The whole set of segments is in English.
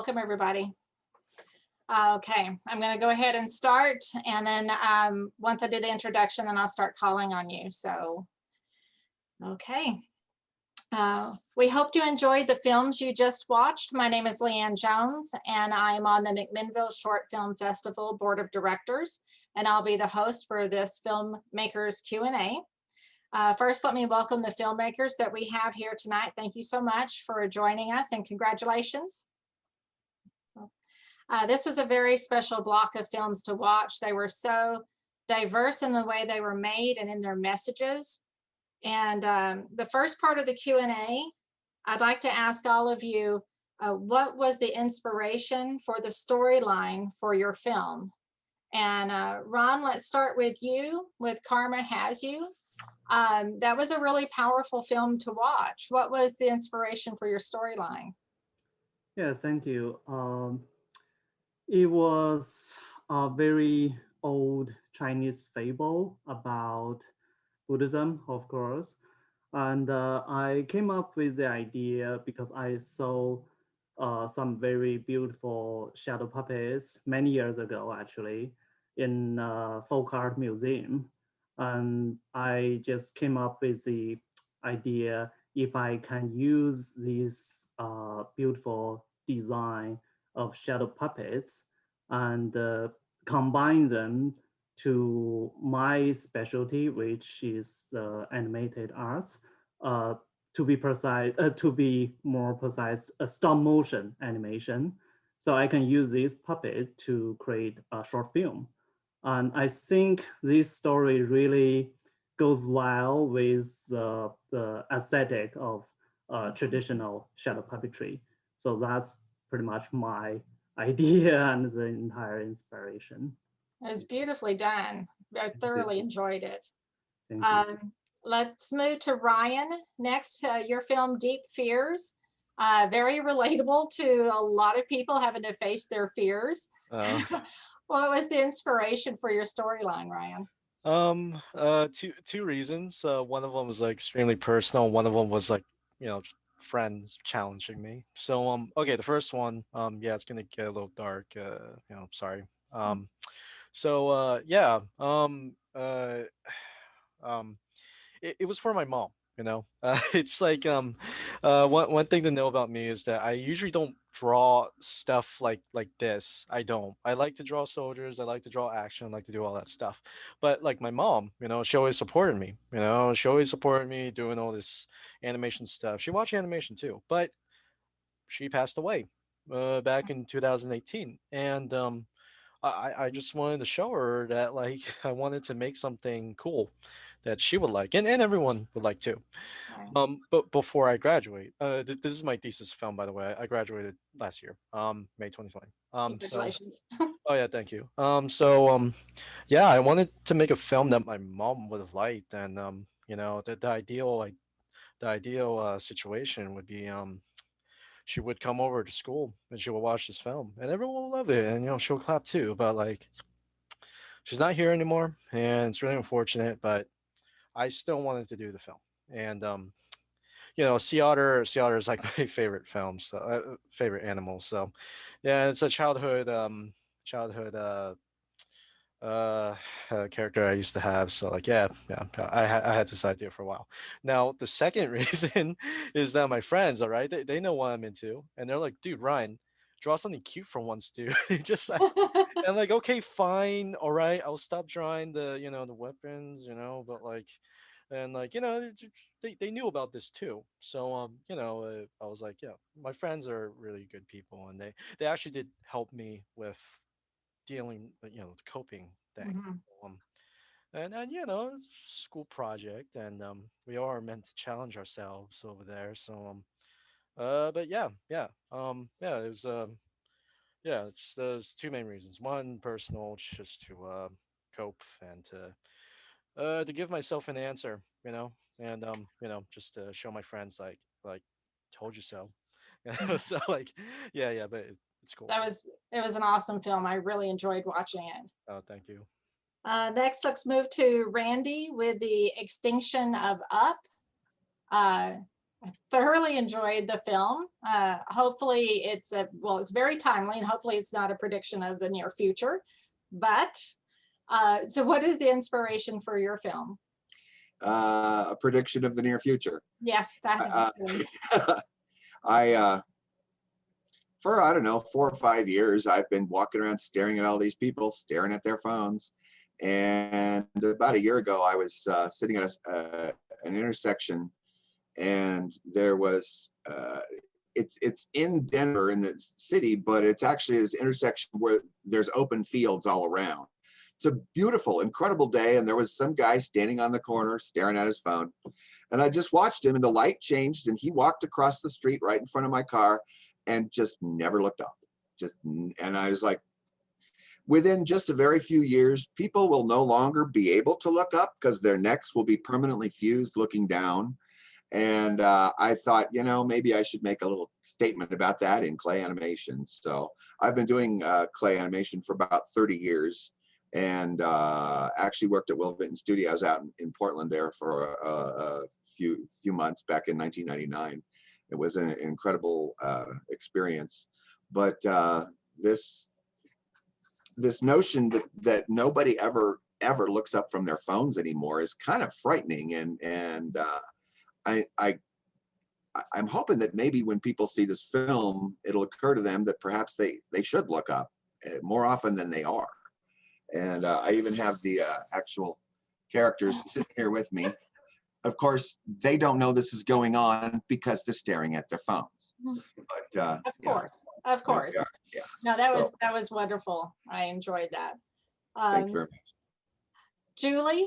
Welcome, everybody. Okay, I'm going to go ahead and start, and then once I do the introduction, then I'll start calling on you. So, okay. We hope you enjoyed the films you just watched. My name is Leanne Jones, and I'm on the McMinnville Short Film Festival Board of Directors, and I'll be the host for this Filmmakers Q&A. First, let me welcome the filmmakers that we have here tonight. Thank you so much for joining us, and congratulations. This was a very special block of films to watch. They were so diverse in the way they were made and in their messages. And the first part of the Q&A, I'd like to ask all of you, what was the inspiration for the storyline for your film? And Ron, let's start with you, with Karma Has You. That was a really powerful film to watch. What was the inspiration for your storyline? Yeah, thank you. It was a very old Chinese fable about Buddhism, of course. And I came up with the idea because I saw some very beautiful shadow puppets many years ago, actually, in folk art museum. And I just came up with the idea if I can use this beautiful design of shadow puppets and combine them to my specialty, which is animated arts. To be precise, to be more precise, stop motion animation. So I can use this puppet to create a short film. And I think this story really goes well with the aesthetic of traditional shadow puppetry. So that's pretty much my idea and the entire inspiration. It was beautifully done. I thoroughly enjoyed it. Thank you. Let's move to Ryan next. Your film, Deep Fears, very relatable to a lot of people having to face their fears. What was the inspiration for your storyline, Ryan? Two reasons. One of them was like extremely personal. One of them was like, friends challenging me. So okay, the first one, yeah, it's gonna get a little dark. Sorry. So yeah, um, it was for my mom. It's like one thing to know about me is that I usually don't draw stuff like this. I don't. I like to draw soldiers. I like to draw action. I like to do all that stuff. But like my mom, she always supported me. She always supported me doing all this animation stuff. She watched animation too, but she passed away back in 2018, and I just wanted to show her that like I wanted to make something cool that she would like and everyone would like too. But before I graduate, this is my thesis film, by the way. I graduated last year, May 2020. Congratulations. Oh yeah, thank you. Yeah, I wanted to make a film that my mom would have liked, and the ideal situation would be she would come over to school and she would watch this film and everyone will love it, and she'll clap too, but like she's not here anymore and it's really unfortunate, but I still wanted to do the film. And sea otter is like my favorite film, so favorite animal. So yeah, it's a childhood uh character I used to have. So like yeah, I had this idea for a while. Now the second reason is that my friends, all right, they know what I'm into, and they're like, dude, Ryan, draw something cute for once, dude. Just like, and I'm like, okay, fine, all right, I'll stop drawing the weapons, but like, and like they knew about this too. So I was like, yeah, my friends are really good people, and they actually did help me with dealing, the coping thing. Um, and school project, and we are meant to challenge ourselves over there. So but yeah, it was yeah, just those two main reasons. One, personal, just to cope and to give myself an answer, and just to show my friends like told you so. So like yeah, but it's cool. It was an awesome film. I really enjoyed watching it. Oh, thank you. Next, let's move to Randy with the Extinction of Up. thoroughly enjoyed the film. Hopefully it's it's very timely, and hopefully it's not a prediction of the near future. But so what is the inspiration for your film? A prediction of the near future. Yes, that For, I don't know, 4 or 5 years, I've been walking around staring at all these people staring at their phones. And about a year ago, I was sitting at an intersection, and there was, it's in Denver in the city, but it's actually this intersection where there's open fields all around. It's a beautiful, incredible day, and there was some guy standing on the corner staring at his phone. And I just watched him, and the light changed, and he walked across the street right in front of my car and just never looked up. And I was like, within just a very few years, people will no longer be able to look up because their necks will be permanently fused looking down. And I thought, you know, maybe I should make a little statement about that in clay animation. So I've been doing clay animation for about 30 years, and actually worked at Will Vinton Studios out in Portland there for a few months back in 1999. It was an incredible experience. But this notion that nobody ever looks up from their phones anymore is kind of frightening. And I'm hoping that maybe when people see this film, it'll occur to them that perhaps they should look up more often than they are. And I even have the actual characters sitting here with me. Of course, they don't know this is going on because they're staring at their phones. But of course. Yeah. No, that was wonderful. I enjoyed that. Thank you very much. Julie,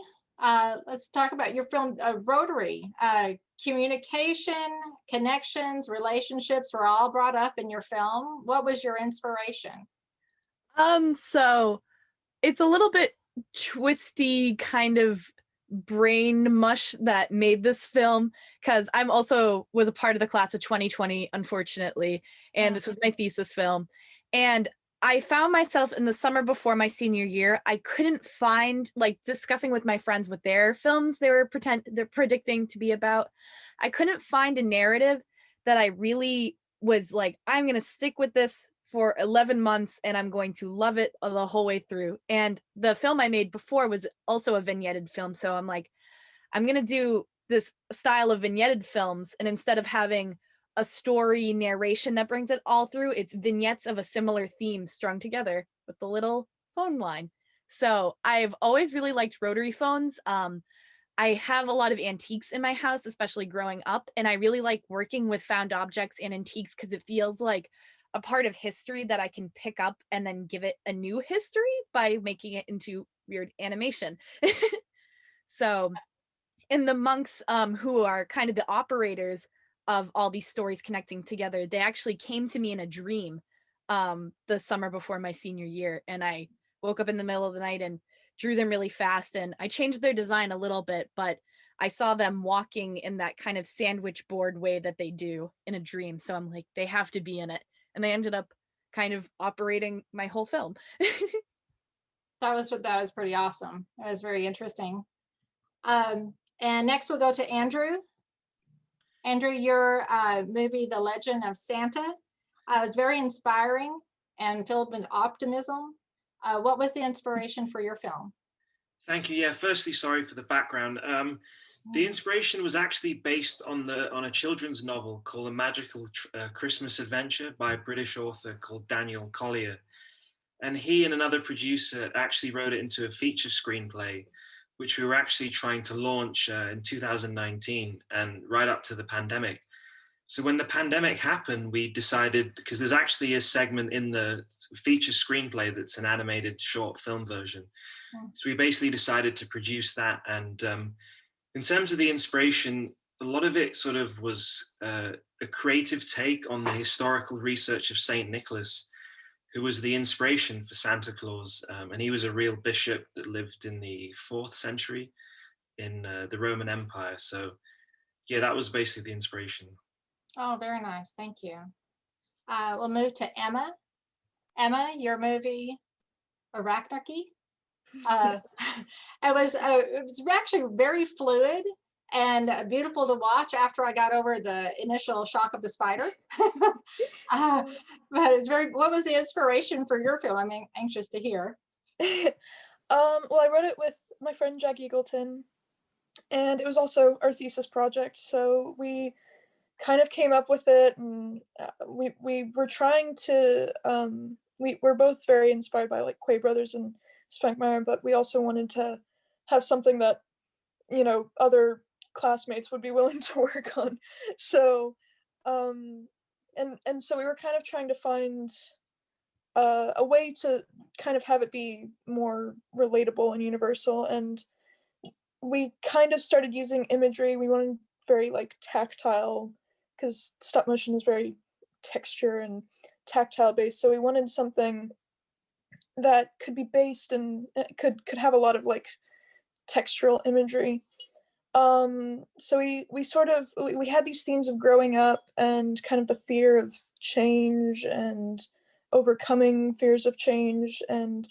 let's talk about your film, Rotary. Communication, connections, relationships were all brought up in your film. What was your inspiration? So it's a little bit twisty kind of brain mush that made this film, because I'm also was a part of the class of 2020, unfortunately, and this was my thesis film. And I found myself in the summer before my senior year, I couldn't find, like, discussing with my friends what their films they're predicting to be about. I couldn't find a narrative that I really was like, I'm going to stick with this for 11 months and I'm going to love it the whole way through. And the film I made before was also a vignetted film. So I'm like, I'm going to do this style of vignetted films. And instead of having a story narration that brings it all through, it's vignettes of a similar theme strung together with the little phone line. So I've always really liked rotary phones. I have a lot of antiques in my house, especially growing up. And I really like working with found objects and antiques because it feels like a part of history that I can pick up and then give it a new history by making it into weird animation. So, and the monks who are kind of the operators of all these stories connecting together, they actually came to me in a dream the summer before my senior year. And I woke up in the middle of the night and drew them really fast. And I changed their design a little bit, but I saw them walking in that kind of sandwich board way that they do in a dream. So I'm like, they have to be in it. And they ended up kind of operating my whole film. That was pretty awesome. That was very interesting. And next we'll go to Andrew. Andrew, your movie, The Legend of Santa, was very inspiring and filled with optimism. What was the inspiration for your film? Thank you. Yeah, firstly, sorry for the background. The inspiration was actually based on a children's novel called A Magical Christmas Adventure by a British author called Daniel Collier. And he and another producer actually wrote it into a feature screenplay, which we were actually trying to launch in 2019 and right up to the pandemic. So when the pandemic happened, we decided, because there's actually a segment in the feature screenplay that's an animated short film version. So we basically decided to produce that. And in terms of the inspiration, a lot of it sort of was a creative take on the historical research of Saint Nicholas, who was the inspiration for Santa Claus. And he was a real bishop that lived in the 4th century in the Roman Empire. So yeah, that was basically the inspiration. Oh, very nice. Thank you. We'll move to Emma. Emma, your movie, Arachnarche. It was actually very fluid and beautiful to watch after I got over the initial shock of the spider. But it's what was the inspiration for your film? I'm anxious to hear. Well, I wrote it with my friend Jack Eagleton, and it was also our thesis project. So we kind of came up with it, and we were trying to, we're both very inspired by like Quay Brothers and Spankmeyer, but we also wanted to have something that, you know, other classmates would be willing to work on. So, and so we were kind of trying to find a way to kind of have it be more relatable and universal. And we kind of started using imagery. We wanted very like tactile, because stop motion is very texture and tactile based. So we wanted something that could be based and could have a lot of like textural imagery. So we sort of we had these themes of growing up and kind of the fear of change and overcoming fears of change, and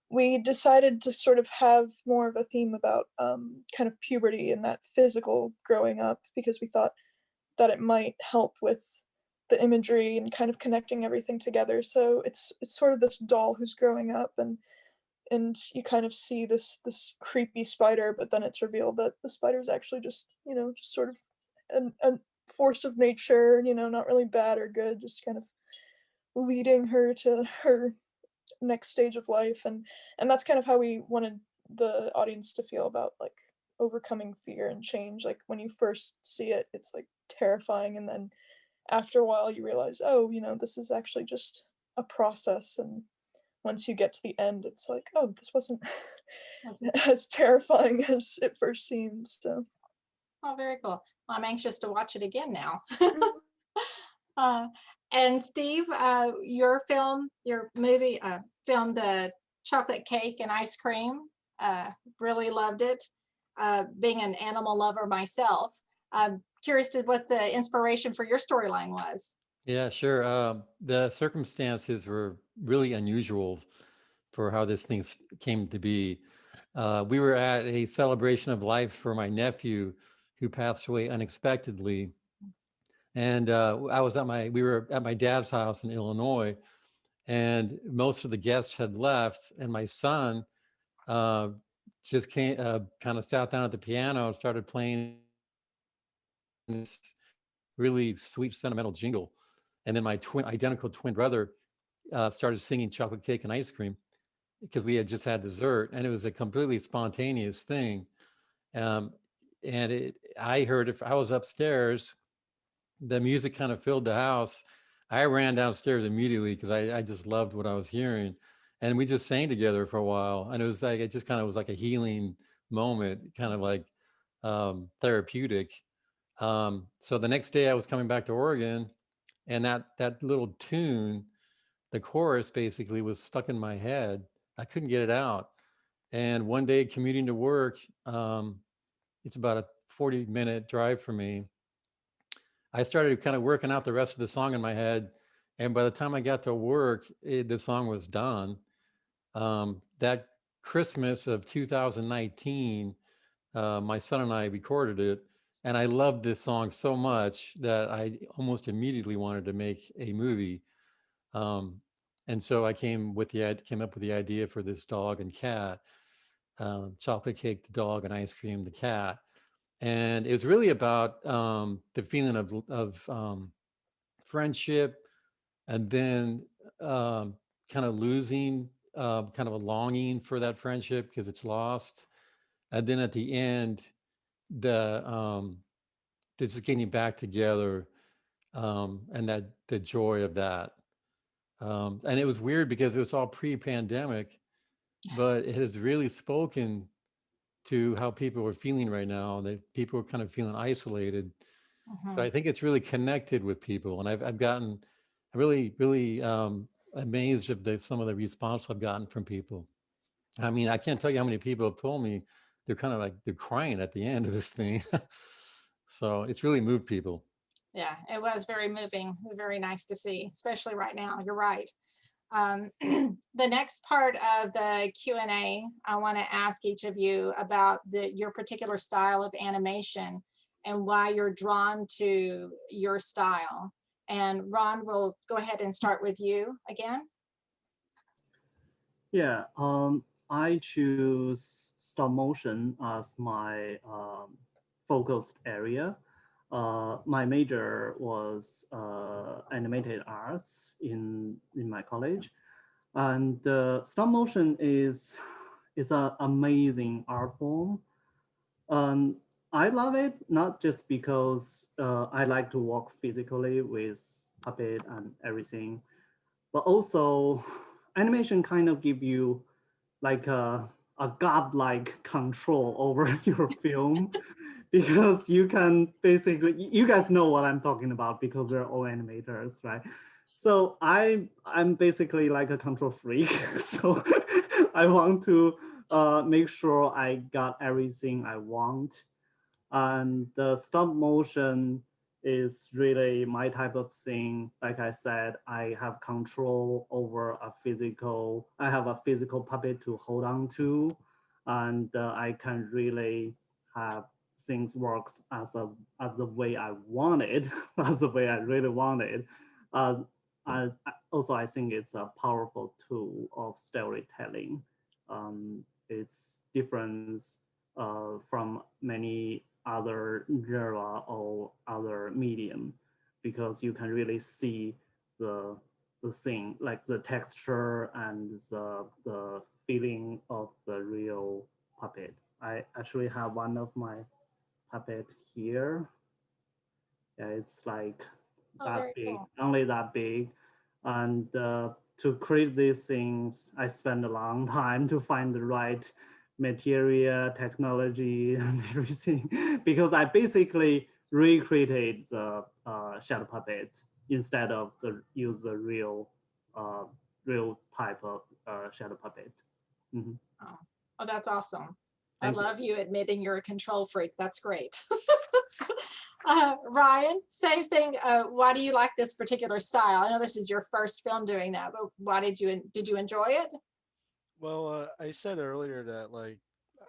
we decided to sort of have more of a theme about kind of puberty and that physical growing up, because we thought that it might help with the imagery and kind of connecting everything together. So it's sort of this doll who's growing up, and you kind of see this creepy spider, but then it's revealed that the spider is actually just, you know, just sort of a force of nature, you know, not really bad or good, just kind of leading her to her next stage of life. And that's kind of how we wanted the audience to feel about like overcoming fear and change. Like when you first see it, it's like terrifying, and then after a while you realize, oh, you know, this is actually just a process, and once you get to the end, it's like, oh, this wasn't as terrifying as it first seemed. So, oh, very cool. Well, I'm anxious to watch it again now. And Steve, your movie, filmed the chocolate cake and ice cream. Really loved it. Being an animal lover myself, I'm curious to what the inspiration for your storyline was. Yeah, sure. The circumstances were really unusual for how this thing came to be. We were at a celebration of life for my nephew who passed away unexpectedly. And we were at my dad's house in Illinois, and most of the guests had left, and my son just came, kind of sat down at the piano and started playing this really sweet, sentimental jingle. And then my identical twin brother started singing Chocolate Cake and Ice Cream, because we had just had dessert, and it was a completely spontaneous thing. And I heard, if I was upstairs, the music kind of filled the house. I ran downstairs immediately because I just loved what I was hearing. And we just sang together for a while. And it just kind of was like a healing moment, kind of like therapeutic. So the next day I was coming back to Oregon, and that little tune, the chorus basically was stuck in my head. I couldn't get it out. And one day commuting to work, it's about a 40-minute drive for me, I started kind of working out the rest of the song in my head. And by the time I got to work, the song was done. That Christmas of 2019, my son and I recorded it. And I loved this song so much that I almost immediately wanted to make a movie. And so I came up with the idea for this dog and cat, chocolate cake, the dog, and ice cream, the cat. And it was really about the feeling of friendship, and then kind of losing, kind of a longing for that friendship because it's lost. And then at the end, just getting back together, and the joy of that. And it was weird because it was all pre-pandemic, but it has really spoken to how people are feeling right now. People are kind of feeling isolated. So I think it's really connected with people. And I've gotten really, really amazed at some of the response I've gotten from people. I mean, I can't tell you how many people have told me they're kind of like, they're crying at the end of this thing. So it's really moved people. Yeah, it was very moving. Very nice to see, especially right now. You're right. The next part of the Q&A, I want to ask each of you about your particular style of animation and why you're drawn to your style. And Ron, we'll go ahead and start with you again. Yeah, I choose stop motion as my focused area. My major was animated arts in my college, and stop motion is an amazing art form. I love it not just because I like to work physically with puppet and everything, but also animation kind of give you like a godlike control over your film, because you can basically, you guys know what I'm talking about because we're all animators, right? So I'm basically like a control freak. So I want to make sure I got everything I want. And the stop motion is really my type of thing. Like I said, I have control over I have a physical puppet to hold on to, and I can really have things works as the way I want it, as the way I really want it. I think it's a powerful tool of storytelling. It's different from many other genre or other medium, because you can really see the thing, like the texture and the feeling of the real puppet. I actually have one of my puppet here. Yeah, it's like that big, cool. only that big. And to create these things, I spend a long time to find the right material, technology, and everything, because I basically recreated the shadow puppet instead of use the real type of shadow puppet. Mm-hmm. Oh, that's awesome. Thank I you. love you admitting you're a control freak. That's great. Ryan, same thing. Why do you like this particular style? I know this is your first film doing that, but why did you enjoy it? Well, I said earlier that like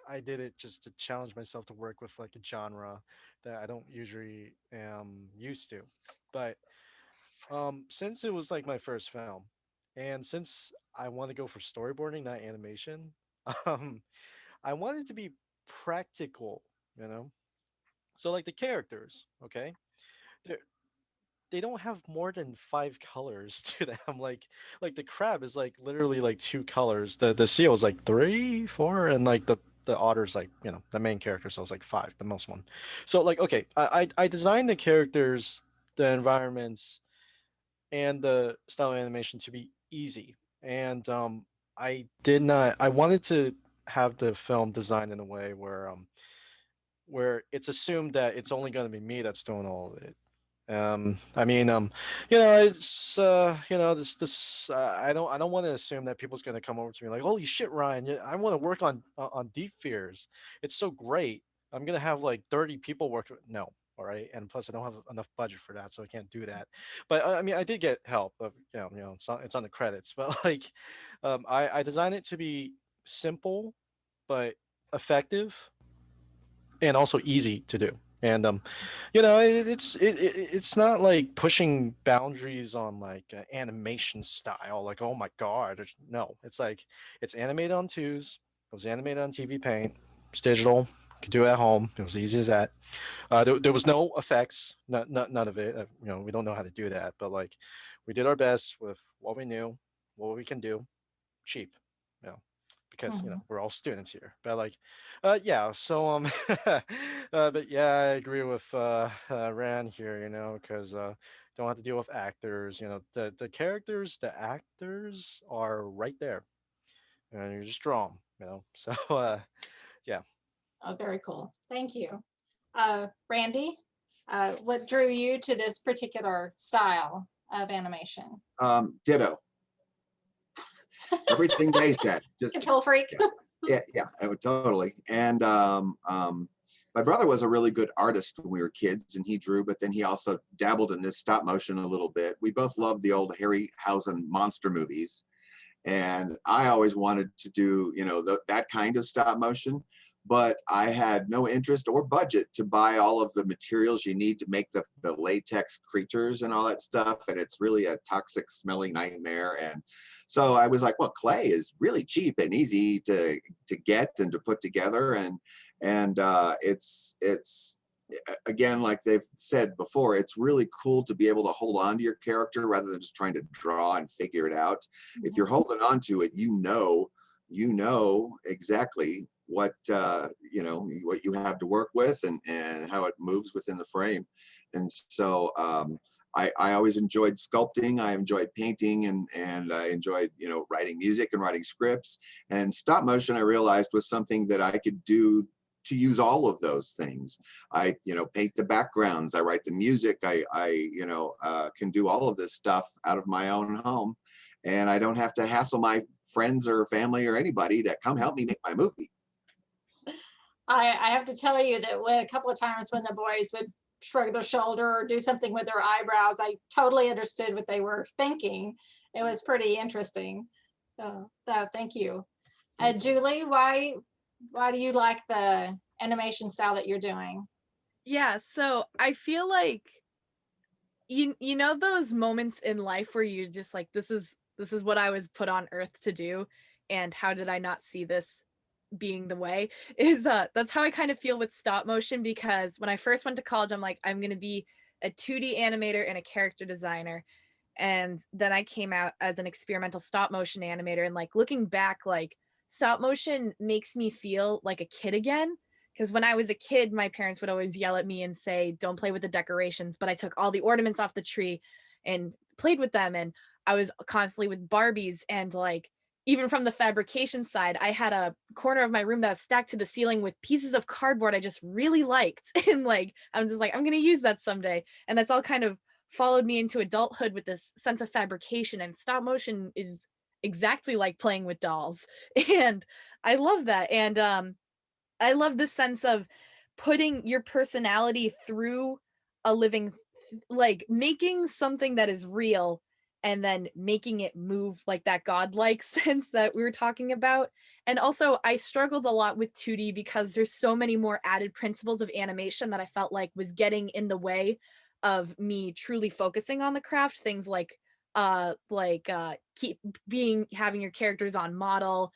I did it just to challenge myself to work with like a genre that I don't usually am used to. But since it was like my first film, and since I want to go for storyboarding, not animation, um, I wanted to be practical, you know. So like the characters, okay, they they don't have more than 5 colors to them. Like the crab is like literally like 2 colors. The seal is like 3, 4, and like the otter's like, you know, the main character, so it's like 5, the most one. So like okay, I designed the characters, the environments, and the style of animation to be easy. And I wanted to have the film designed in a way where it's assumed that it's only going to be me that's doing all of it. I mean, you know, it's you know, I don't want to assume that people's going to come over to me like, holy shit, Ryan, I want to work on Deep Fears. It's so great. I'm gonna have like 30 people work. No, all right, and plus I don't have enough budget for that, so I can't do that. But I mean, I did get help. You know, it's on the credits. But like, I designed it to be simple, but effective, and also easy to do. And you know, it's not like pushing boundaries on like animation style. Like, oh my god, no, it's like it's animated on twos. It was animated on TV Paint. It's digital. You could do it at home. It was easy as that. There was no effects. None of it. You know, we don't know how to do that. But like, we did our best with what we knew, what we can do, cheap. You know, because you know we're all students here. But like, yeah. So but yeah, I agree with Ran here. You know, because don't have to deal with actors. You know, the characters, the actors are right there, and you just draw them. You know, so yeah. Oh, very cool. Thank you. Randy, what drew you to this particular style of animation? Ditto. Everything they said. Just Control freak. yeah, totally. And My brother was a really good artist when we were kids, and he drew, but then he also dabbled in this stop motion a little bit. We both loved the old Harryhausen monster movies. And I always wanted to do, you know, that kind of stop motion, but I had no interest or budget to buy all of the materials you need to make the latex creatures and all that stuff. And it's really a toxic smelling nightmare. And so I was like, well, clay is really cheap and easy to get and to put together. And it's again, like they've said before, it's really cool to be able to hold on to your character rather than just trying to draw and figure it out. If you're holding on to it, you know exactly what you know, what you have to work with and how it moves within the frame. And so I always enjoyed sculpting. I enjoyed painting, and I enjoyed, you know, writing music and writing scripts. And stop motion, I realized, was something that I could do to use all of those things. I, you know, paint the backgrounds, I write the music, I you know, can do all of this stuff out of my own home. And I don't have to hassle my friends or family or anybody to come help me make my movie. I have to tell you that a couple of times when the boys would shrug their shoulder or do something with their eyebrows, I totally understood what they were thinking. It was pretty interesting. Thank you. Julie, why do you like the animation style that you're doing? Yeah, so I feel like you know those moments in life where you're just like, this is what I was put on earth to do, and how did I not see this being the way? Is that's how I kind of feel with stop motion, because when I first went to college, I'm like, I'm gonna be a 2D animator and a character designer. And then I came out as an experimental stop motion animator, and like looking back, like stop motion makes me feel like a kid again. Because when I was a kid, my parents would always yell at me and say, don't play with the decorations. But I took all the ornaments off the tree and played with them. And I was constantly with Barbies. And like, even from the fabrication side, I had a corner of my room that was stacked to the ceiling with pieces of cardboard I just really liked. And like, I'm just like, I'm going to use that someday. And that's all kind of followed me into adulthood with this sense of fabrication. And stop motion is exactly like playing with dolls. And I love that. And I love the sense of putting your personality through a living, like making something that is real and then making it move, like that godlike sense that we were talking about. And also I struggled a lot with 2D because there's so many more added principles of animation that I felt like was getting in the way of me truly focusing on the craft. Things like having your characters on model.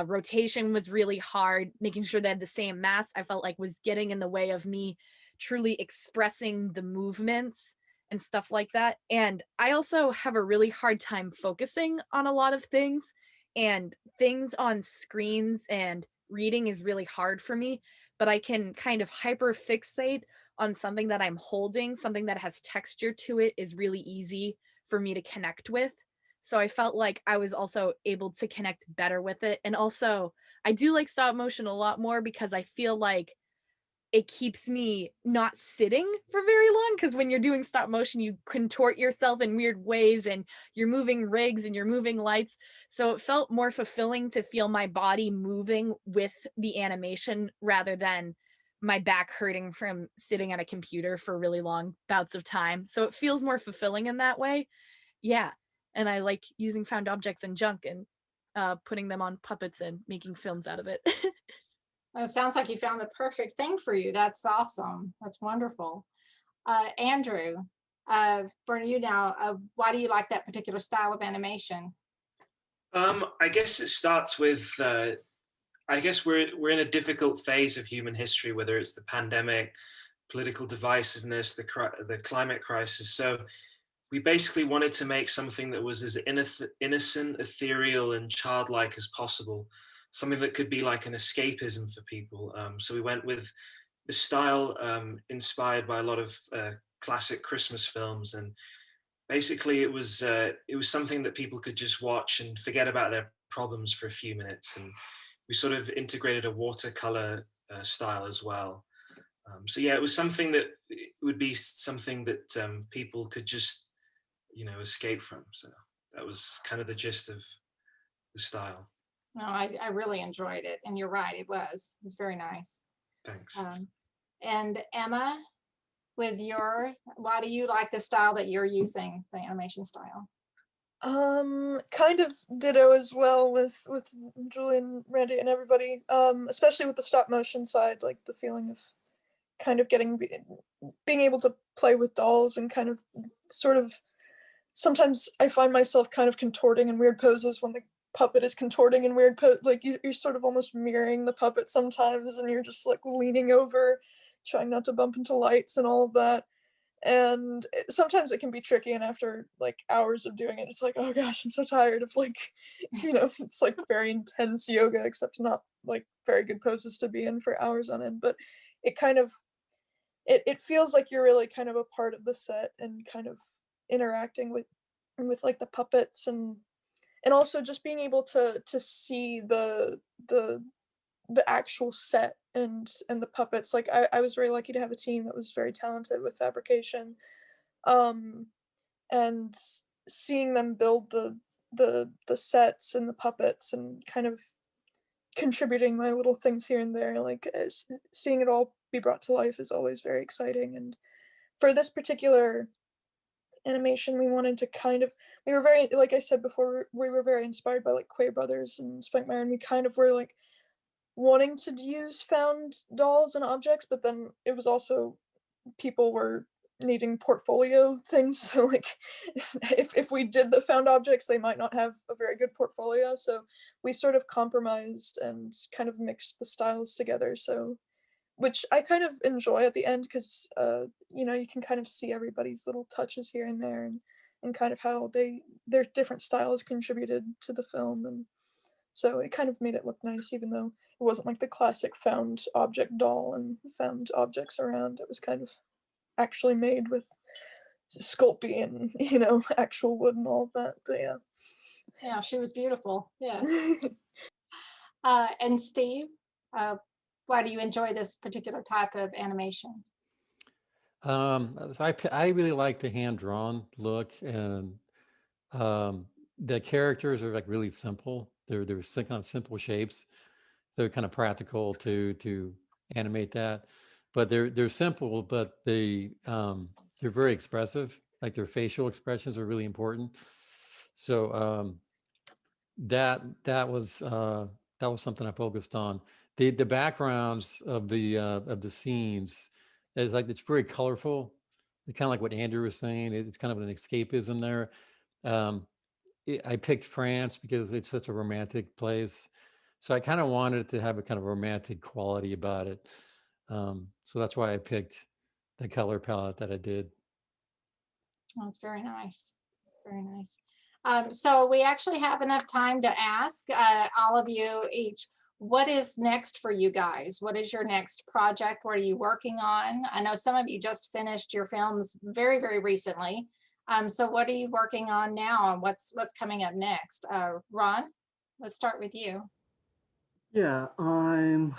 Rotation was really hard. Making sure they had the same mass, I felt like was getting in the way of me truly expressing the movements and stuff like that. And I also have a really hard time focusing on a lot of things, and things on screens and reading is really hard for me, but I can kind of hyper fixate on something that I'm holding. Something that has texture to it is really easy for me to connect with. So I felt like I was also able to connect better with it. And also I do like stop motion a lot more because I feel like it keeps me not sitting for very long, because when you're doing stop motion, you contort yourself in weird ways and you're moving rigs and you're moving lights. So it felt more fulfilling to feel my body moving with the animation rather than my back hurting from sitting at a computer for really long bouts of time. So it feels more fulfilling in that way. Yeah. And I like using found objects and junk and putting them on puppets and making films out of it. Well, it sounds like you found the perfect thing for you. That's awesome. That's wonderful. Andrew, for you now, why do you like that particular style of animation? I guess it starts with, I guess we're in a difficult phase of human history, whether it's the pandemic, political divisiveness, the climate crisis. So we basically wanted to make something that was as innocent, ethereal, and childlike as possible. Something that could be like an escapism for people. So we went with a style inspired by a lot of classic Christmas films, and basically it was something that people could just watch and forget about their problems for a few minutes. And we sort of integrated a watercolor style as well. So yeah, it was something that it would be something that people could just, you know, escape from. So that was kind of the gist of the style. No, I really enjoyed it. And you're right, it was very nice. Thanks. And Emma, why do you like the style that you're using, the animation style? Kind of ditto as well with Julian, Randy, and everybody. Especially with the stop motion side, like the feeling of kind of being able to play with dolls and kind of sort of sometimes I find myself kind of contorting in weird poses when the puppet is contorting in weird like you're sort of almost mirroring the puppet sometimes, and you're just like leaning over, trying not to bump into lights and all of that. And sometimes it can be tricky, and after like hours of doing it, it's like, oh gosh, I'm so tired of like, it's like very intense yoga, except not like very good poses to be in for hours on end. But it kind of it feels like you're really kind of a part of the set and kind of interacting with like the puppets, and also just being able to see the actual set and the puppets. Like I was very lucky to have a team that was very talented with fabrication, and seeing them build the sets and the puppets and kind of contributing my little things here and there, like seeing it all be brought to life is always very exciting. And for this particular animation, we wanted to we were very, like I said before, we were very inspired by like Quay Brothers and Spankmeyer, and we kind of were like wanting to use found dolls and objects, but then it was also people were needing portfolio things, so like if we did the found objects, they might not have a very good portfolio, so we sort of compromised and kind of mixed the styles together, so which I kind of enjoy at the end, because you can kind of see everybody's little touches here and there, and kind of how their different styles contributed to the film, and so it kind of made it look nice, even though it wasn't like the classic found object doll and found objects around. It was kind of actually made with Sculpey and actual wood and all of that. But Yeah, she was beautiful. Yeah. And Steve, why do you enjoy this particular type of animation? So I really like the hand-drawn look, and the characters are like really simple. They're kind of simple shapes. They're kind of practical to animate that, but they're simple, but they're very expressive. Like their facial expressions are really important. So that was something I focused on. The backgrounds of the scenes is like, it's very colorful. It's kind of like what Andrew was saying. It's kind of an escapism there. I picked France because it's such a romantic place. So I kind of wanted it to have a kind of romantic quality about it. So that's why I picked the color palette that I did. Oh, it's very nice. Very nice. So we actually have enough time to ask all of you each, what is next for you guys? What is your next project? What are you working on? I know some of you just finished your films very, very recently. So what are you working on now, and what's coming up next? Ron, let's start with you. Yeah, I'm,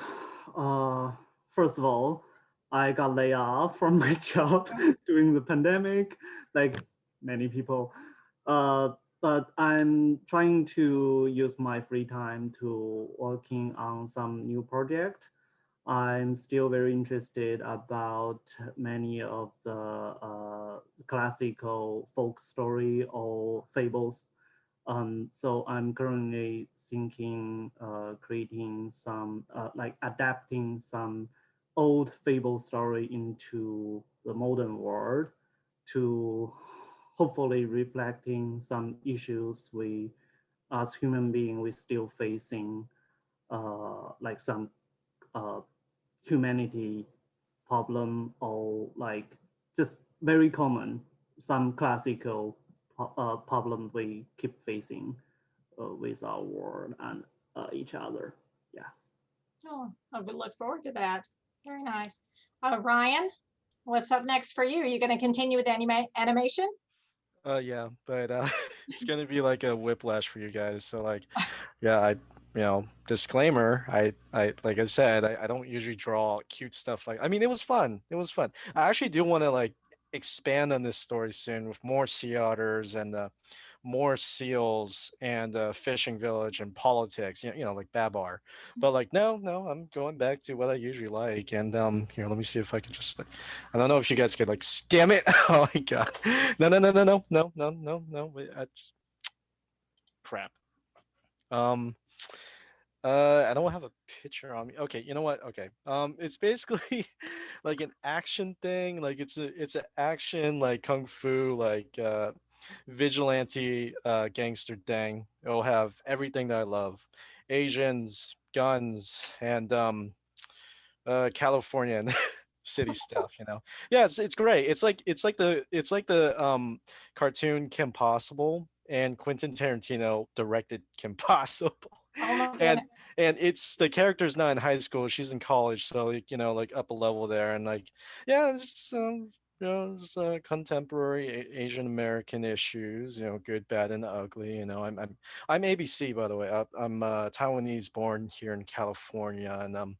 first of all, I got laid off from my job during the pandemic, like many people. But I'm trying to use my free time to working on some new project. I'm still very interested about many of the classical folk story or fables. So I'm currently thinking, creating some, like adapting some old fable story into the modern world to hopefully reflecting some issues we, as human beings, we still facing, like some humanity problem, or like just very common, some classical problem we keep facing with our world and each other. Yeah. Oh, I would look forward to that. Very nice. Ryan, what's up next for you? Are you going to continue with animation? Yeah, but it's gonna be like a whiplash for you guys. So like, yeah, disclaimer, I like I said, I don't usually draw cute stuff. Like, I mean, it was fun. It was fun. I actually do want to like expand on this story soon with more sea otters and more seals and fishing village and politics, like Babar. But like, no, I'm going back to what I usually like. And here, let me see if I can just, I don't know if you guys could like, damn it. Oh my God. No. Wait, crap. I don't have a picture on me. Okay, you know what? Okay. It's basically like an action thing. Like it's an action like kung fu like vigilante gangster thing. It'll have everything that I love. Asians, guns, and Californian city stuff, Yeah, it's great. It's like the cartoon Kim Possible, and Quentin Tarantino directed Kim Possible. Oh my and goodness. and it's the character's not in high school, she's in college, so like up a level there, and like yeah, just contemporary Asian American issues, good, bad, and ugly. I'm ABC, by the way. I'm Taiwanese, born here in California, and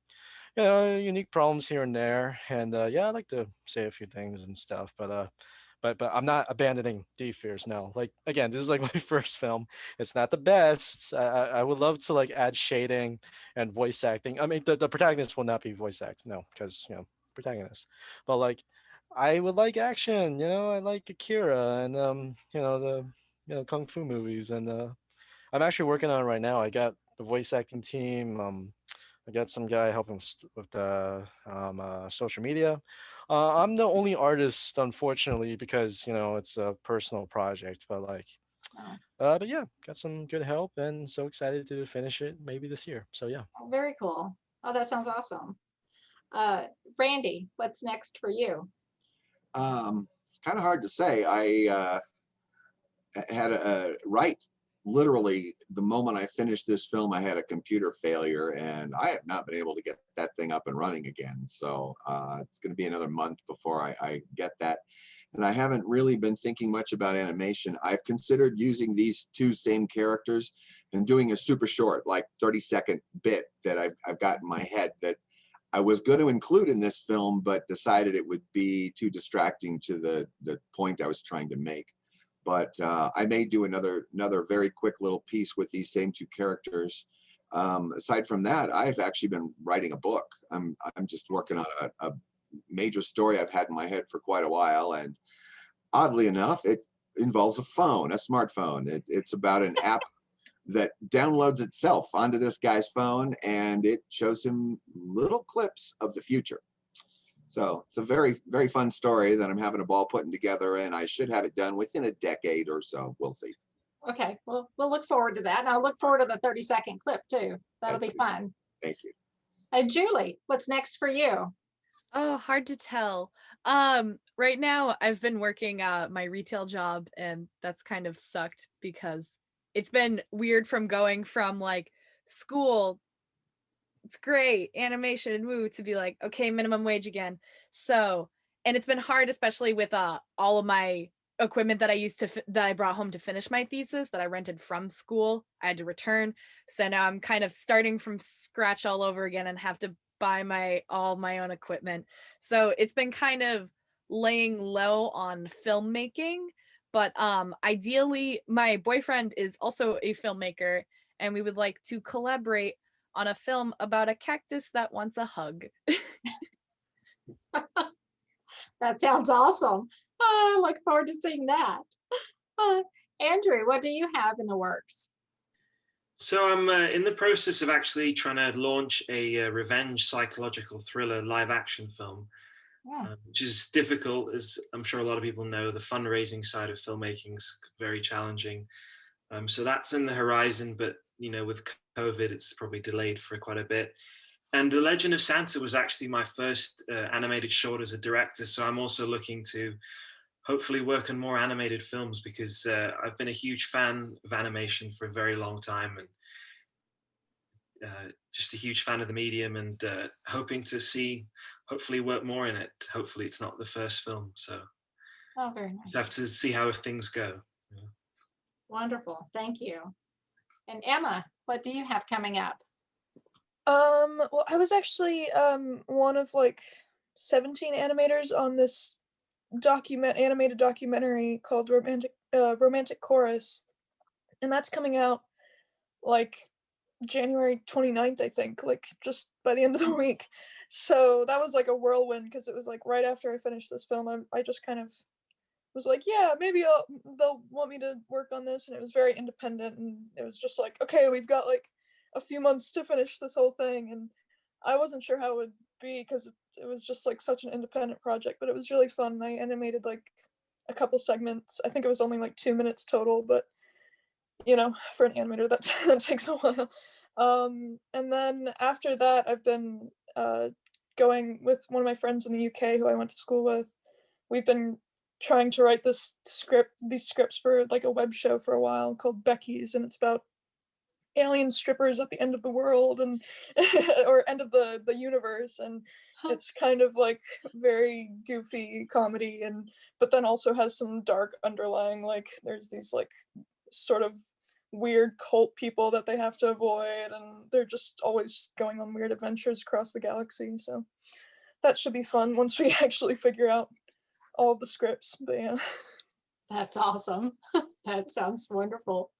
unique problems here and there. And yeah, I'd like to say a few things and stuff, but I'm not abandoning D Fears. No, like again, this is like my first film. It's not the best. I would love to like add shading and voice acting. I mean, the protagonist will not be voice acted, no, because protagonist. But like, I would like action. I like Akira and the kung fu movies, and I'm actually working on it right now. I got the voice acting team. I got some guy helping with the social media. I'm the only artist, unfortunately, because it's a personal project. But like, Oh, but yeah, got some good help, and so excited to finish it maybe this year. So yeah. very cool. Oh, that sounds awesome. Brandy, what's next for you? It's kind of hard to say. I had right literally the moment I finished this film, I had a computer failure, and I have not been able to get that thing up and running again. So it's going to be another month before I get that. And I haven't really been thinking much about animation. I've considered using these two same characters and doing a super short, like 30-second bit that I've got in my head that I was going to include in this film, but decided it would be too distracting to the point I was trying to make. But I may do another very quick little piece with these same two characters. Aside from that, I've actually been writing a book. I'm just working on a major story I've had in my head for quite a while, and oddly enough, it involves a phone, a smartphone. It's about an app that downloads itself onto this guy's phone, and it shows him little clips of the future. So it's a very, very fun story that I'm having a ball putting together, and I should have it done within a decade or so. We'll see. Okay, well, we'll look forward to that. And I'll look forward to the 30-second clip too. That'll be fun. Thank you. Julie, what's next for you? Oh, hard to tell. Right now I've been working my retail job, and that's kind of sucked because it's been weird from going from like school, it's great, animation, woo, to be like, okay, minimum wage again. So, and it's been hard, especially with all of my equipment that I used to that I brought home to finish my thesis that I rented from school. I had to return. So now I'm kind of starting from scratch all over again and have to buy all my own equipment. So it's been kind of laying low on filmmaking, but ideally my boyfriend is also a filmmaker, and we would like to collaborate on a film about a cactus that wants a hug. That sounds awesome. I look forward to seeing that. Andrew, what do you have in the works? So I'm in the process of actually trying to launch a revenge psychological thriller live action film, which is difficult, as I'm sure a lot of people know. The fundraising side of filmmaking is very challenging. So that's in the horizon, but with COVID, it's probably delayed for quite a bit. And The Legend of Santa was actually my first animated short as a director. So I'm also looking to hopefully work on more animated films, because I've been a huge fan of animation for a very long time, and just a huge fan of the medium, and hoping to hopefully work more in it. Hopefully it's not the first film. So very nice. have to see how things go. Yeah. Wonderful, thank you. And Emma, what do you have coming up? Well, I was actually one of like 17 animators on this animated documentary called Romantic Chorus, and that's coming out like January 29th, I think, like just by the end of the week. So that was like a whirlwind, because it was like right after I finished this film, I just kind of was like, yeah, maybe they'll want me to work on this. And it was very independent, and it was just like, okay, we've got like a few months to finish this whole thing. And I wasn't sure how it would be, because it was just like such an independent project, but it was really fun. I animated like a couple segments. I think it was only like 2 minutes total, but you know, for an animator, that takes a while. And then after that, I've been going with one of my friends in the UK who I went to school with. We've been trying to write these scripts for like a web show for a while called Becky's, and it's about alien strippers at the end of the world, and or end of the universe, and it's kind of like very goofy comedy, and but then also has some dark underlying, like there's these like sort of weird cult people that they have to avoid, and they're just always going on weird adventures across the galaxy. So that should be fun once we actually figure out all of the scripts. But yeah, That's awesome. That sounds wonderful.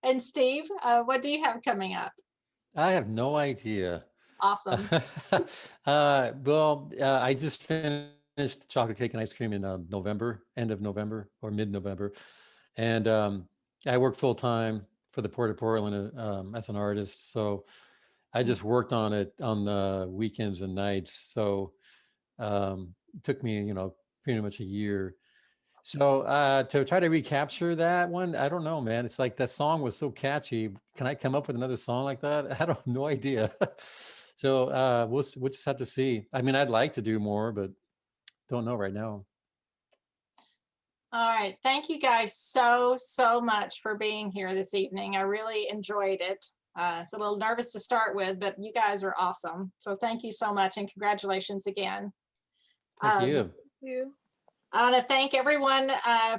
And Steve, what do you have coming up? I have no idea. Awesome. I just finished Chocolate Cake and Ice Cream in November, end of November or mid-November. And I work full time for the Port of Portland as an artist. So I just worked on it on the weekends and nights. So it took me, pretty much a year. So to try to recapture that one, I don't know, man. It's like that song was so catchy. Can I come up with another song like that? I don't have no idea. So we'll just have to see. I mean, I'd like to do more, but don't know right now. All right. Thank you guys so much for being here this evening. I really enjoyed it. It's a little nervous to start with, but you guys are awesome. So thank you so much, and congratulations again. Thank you. thank you. I want to thank everyone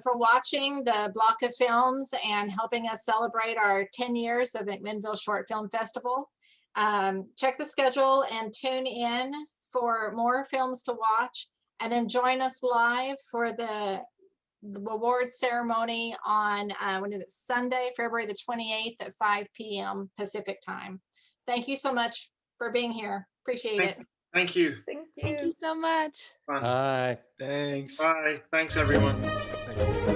for watching the block of films and helping us celebrate our 10 years of McMinnville Short Film Festival. Check the schedule and tune in for more films to watch, and then join us live for the award ceremony on when is it, Sunday, February the 28th at 5 p.m. Pacific time. Thank you so much for being here. Appreciate it. Thank you. Thank you. Thank you so much. Fun. Bye. Thanks. Bye. Thanks, everyone. Thank you.